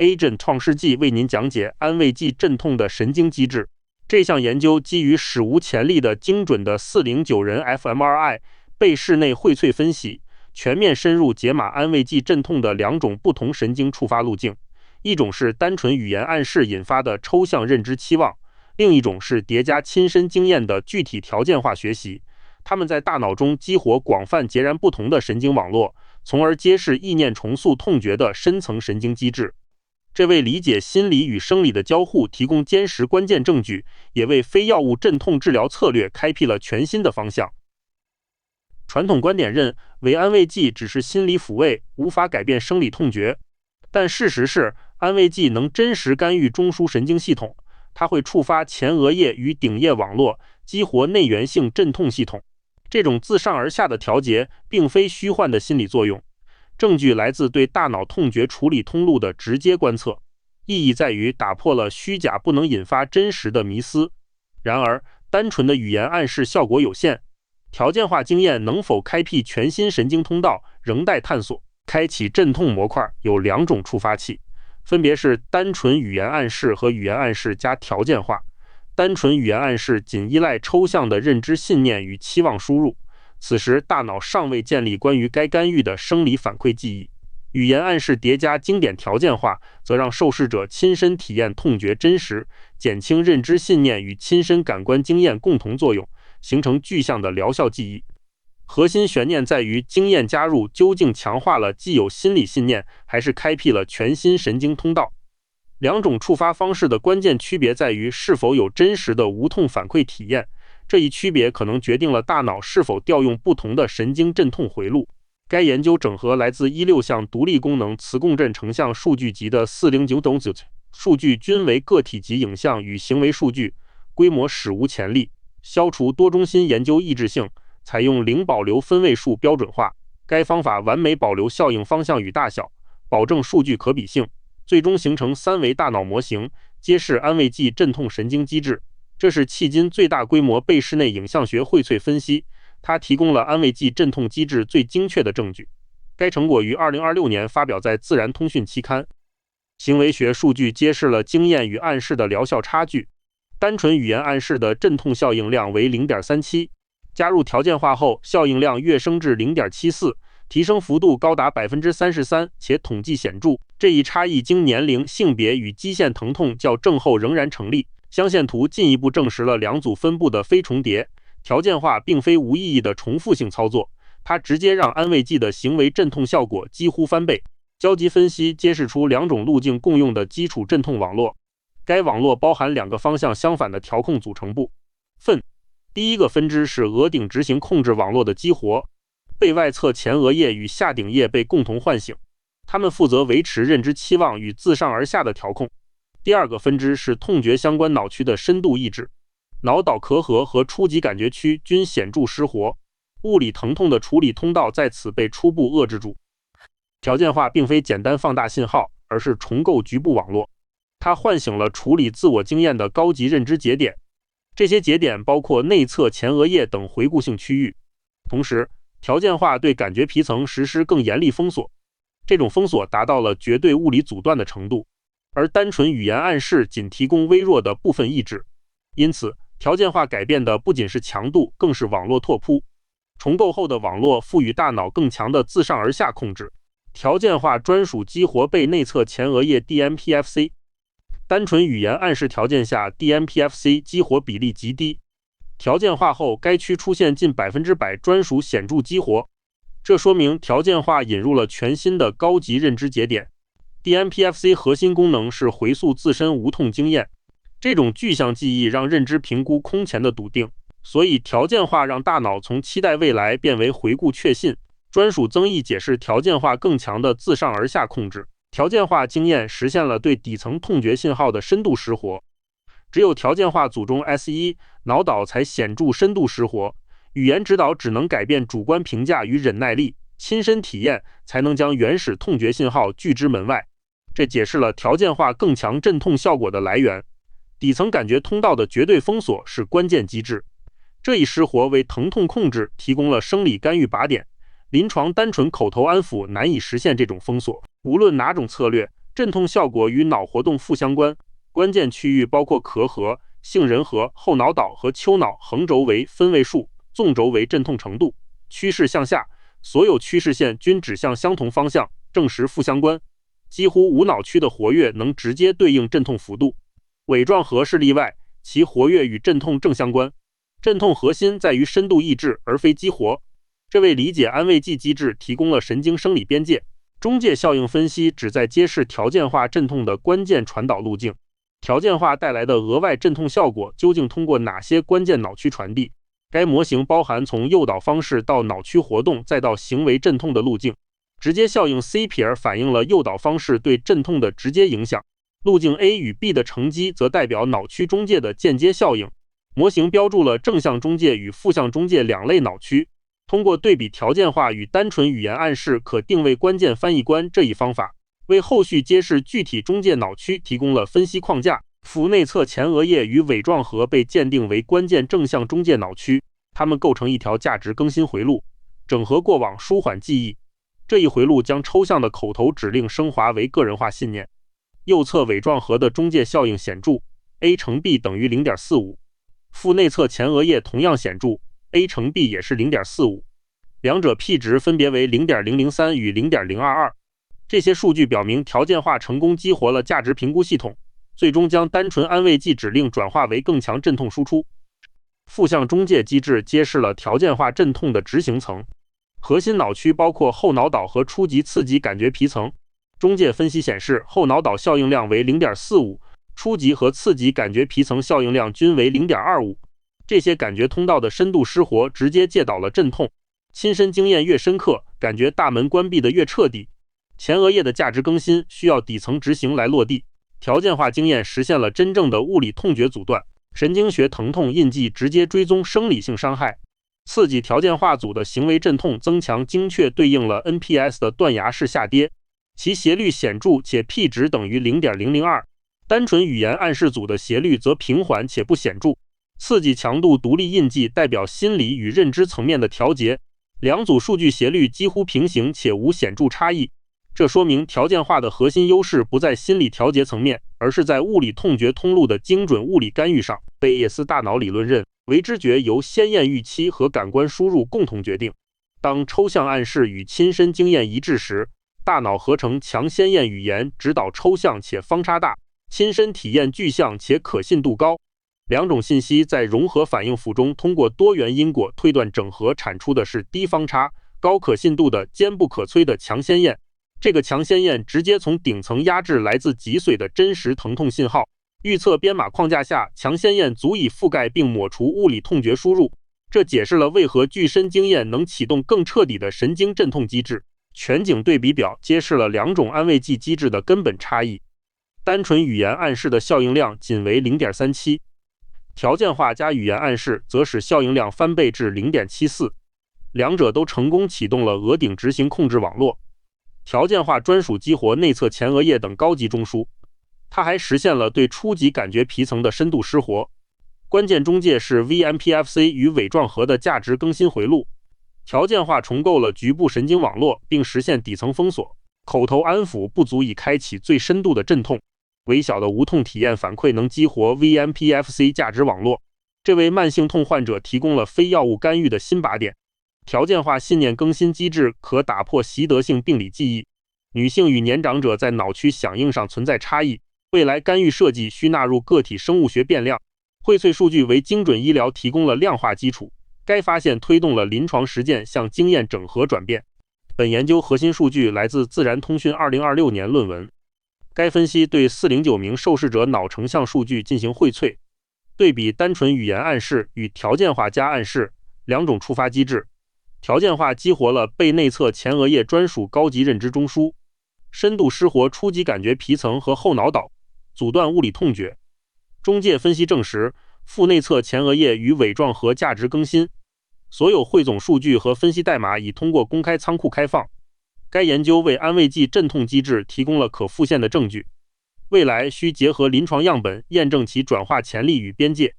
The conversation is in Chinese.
Agent 创世纪为您讲解安慰剂镇痛的神经机制。这项研究基于史无前例的精准的409人 fMRI 背室内荟萃分析，全面深入解码安慰剂镇痛的两种不同神经触发路径，一种是单纯语言暗示引发的抽象认知期望，另一种是叠加亲身经验的具体条件化学习。它们在大脑中激活广泛截然不同的神经网络，从而揭示意念重塑痛觉的深层神经机制。这为理解心理与生理的交互提供坚实关键证据，也为非药物镇痛治疗策略开辟了全新的方向。传统观点认为安慰剂只是心理抚慰，无法改变生理痛觉，但事实是，安慰剂能真实干预中枢神经系统，它会触发前额叶与顶叶网络，激活内源性镇痛系统。这种自上而下的调节并非虚幻的心理作用，证据来自对大脑痛觉处理通路的直接观测，意义在于打破了虚假不能引发真实的迷思。然而，单纯的语言暗示效果有限，条件化经验能否开辟全新神经通道仍待探索。开启镇痛模块有两种触发器，分别是单纯语言暗示和语言暗示加条件化。单纯语言暗示仅依赖抽象的认知信念与期望输入，此时大脑尚未建立关于该干预的生理反馈记忆。语言暗示叠加经典条件化，则让受试者亲身体验痛觉真实，减轻认知信念与亲身感官经验共同作用，形成具象的疗效记忆。核心悬念在于经验加入究竟强化了既有心理信念，还是开辟了全新神经通道。两种触发方式的关键区别在于是否有真实的无痛反馈体验，这一区别可能决定了大脑是否调用不同的神经镇痛回路。该研究整合来自16项独立功能磁共振成像数据集的409种数据，均为个体级影像与行为数据，规模史无前例，消除多中心研究抑制性，采用零保留分位数标准化。该方法完美保留效应方向与大小，保证数据可比性，最终形成3维大脑模型，揭示安慰剂镇痛神经机制。这是迄今最大规模背室内影像学荟萃分析，它提供了安慰剂镇痛机制最精确的证据。该成果于2026年发表在《自然通讯》期刊。行为学数据揭示了经验与暗示的疗效差距。单纯语言暗示的镇痛效应量为 0.37， 加入条件化后，效应量跃升至 0.74， 提升幅度高达 33%， 且统计显著。这一差异经年龄、性别与基线疼痛校正后仍然成立。镶嵌图进一步证实了两组分布的非重叠。条件化并非无意义的重复性操作，它直接让安慰剂的行为镇痛效果几乎翻倍。交集分析揭示出两种路径共用的基础镇痛网络，该网络包含2个方向相反的调控组成部分。第一个分支是额顶执行控制网络的激活，背外侧前额叶与下顶叶被共同唤醒，它们负责维持认知期望与自上而下的调控。第二个分支是痛觉相关脑区的深度抑制，脑岛壳核和初级感觉区均显著失活，物理疼痛的处理通道在此被初步遏制住。条件化并非简单放大信号，而是重构局部网络，它唤醒了处理自我经验的高级认知节点，这些节点包括内侧前额叶等回顾性区域。同时，条件化对感觉皮层实施更严厉封锁，这种封锁达到了绝对物理阻断的程度，而单纯语言暗示仅提供微弱的部分抑制。因此，条件化改变的不仅是强度，更是网络拓扑。重构后的网络赋予大脑更强的自上而下控制。条件化专属激活背内侧前额叶 DMPFC， 单纯语言暗示条件下 DMPFC 激活比例极低，条件化后该区出现近100%专属显著激活，这说明条件化引入了全新的高级认知节点。DMPFC 核心功能是回溯自身无痛经验，这种具象记忆让认知评估空前的笃定，所以条件化让大脑从期待未来变为回顾确信。专属增益解释条件化更强的自上而下控制。条件化经验实现了对底层痛觉信号的深度失活，只有条件化组中 S1 脑岛才显著深度失活。语言指导只能改变主观评价与忍耐力，亲身体验才能将原始痛觉信号拒之门外。这解释了条件化更强镇痛效果的来源。底层感觉通道的绝对封锁是关键机制，这一失活为疼痛控制提供了生理干预靶点。临床单纯口头安抚难以实现这种封锁。无论哪种策略，镇痛效果与脑活动负相关，关键区域包括壳核、杏仁核、后脑岛和丘脑，横轴为分位数，纵轴为镇痛程度，趋势向下，所有趋势线均指向相同方向，正时负相关。几乎无脑区的活跃能直接对应镇痛幅度，尾状核是例外，其活跃与镇痛正相关。镇痛核心在于深度抑制而非激活，这为理解安慰剂机制提供了神经生理边界。中介效应分析旨在揭示条件化镇痛的关键传导路径，条件化带来的额外镇痛效果究竟通过哪些关键脑区传递？该模型包含从诱导方式到脑区活动再到行为镇痛的路径。直接效应 C' 反映了诱导方式对镇痛的直接影响，路径 A 与 B 的乘积则代表脑区中介的间接效应。模型标注了正向中介与负向中介两类脑区，通过对比条件化与单纯语言暗示可定位关键翻译关这一方法，为后续揭示具体中介脑区提供了分析框架。腹内侧前额叶与尾状核被鉴定为关键正向中介脑区，它们构成一条价值更新回路，整合过往舒缓记忆。这一回路将抽象的口头指令升华为个人化信念。右侧尾状核的中介效应显著 ，A 乘 B 等于 0.45。腹内侧前额叶同样显著 ，A 乘 B 也是 0.45。两者 P 值分别为 0.003 与 0.022。这些数据表明条件化成功激活了价值评估系统，最终将单纯安慰剂指令转化为更强镇痛输出。负向中介机制揭示了条件化镇痛的执行层。核心脑区包括后脑岛和初级刺激感觉皮层。中介分析显示，后脑岛效应量为 0.45， 初级和刺激感觉皮层效应量均为 0.25。这些感觉通道的深度失活直接介导了镇痛。亲身经验越深刻，感觉大门关闭的越彻底。前额叶的价值更新需要底层执行来落地。条件化经验实现了真正的物理痛觉阻断，神经学疼痛印记直接追踪生理性伤害。刺激条件化组的行为镇痛增强精确对应了 NPS 的断崖式下跌，其斜率显著且 P 值等于 0.002。单纯语言暗示组的斜率则平缓且不显著。刺激强度独立印记代表心理与认知层面的调节，两组数据斜率几乎平行且无显著差异。这说明条件化的核心优势不在心理调节层面，而是在物理痛觉通路的精准物理干预上。贝叶斯大脑理论认为知觉由先验预期和感官输入共同决定。当抽象暗示与亲身经验一致时，大脑合成强先验语言，指导抽象且方差大，亲身体验具象且可信度高。两种信息在融合反应符中通过多元因果推断整合，产出的是低方差、高可信度的坚不可摧的强先验。这个强先验直接从顶层压制来自脊髓的真实疼痛信号。预测编码框架下，强先验足以覆盖并抹除物理痛觉输入，这解释了为何具身经验能启动更彻底的神经镇痛机制。全景对比表揭示了两种安慰剂机制的根本差异。单纯语言暗示的效应量仅为 0.37， 条件化加语言暗示则使效应量翻倍至 0.74， 两者都成功启动了额顶执行控制网络。条件化专属激活内侧前额叶等高级中枢，它还实现了对初级感觉皮层的深度失活。关键中介是 VMPFC 与尾状核的价值更新回路。条件化重构了局部神经网络，并实现底层封锁。口头安抚不足以开启最深度的镇痛，微小的无痛体验反馈能激活 VMPFC 价值网络，这为慢性痛患者提供了非药物干预的新靶点。条件化信念更新机制可打破习得性病理记忆。女性与年长者在脑区响应上存在差异，未来干预设计需纳入个体生物学变量。荟萃数据为精准医疗提供了量化基础。该发现推动了临床实践向经验整合转变。本研究核心数据来自自然通讯2026年论文。该分析对409名受试者脑成像数据进行荟萃，对比单纯语言暗示与条件化加暗示两种触发机制。条件化激活了背内侧前额叶专属高级认知中枢，深度失活初级感觉皮层和后脑岛，阻断物理痛觉。中介分析证实腹内侧前额叶与尾状核价值更新。所有汇总数据和分析代码已通过公开仓库开放。该研究为安慰剂镇痛机制提供了可复现的证据，未来需结合临床样本验证其转化潜力与边界。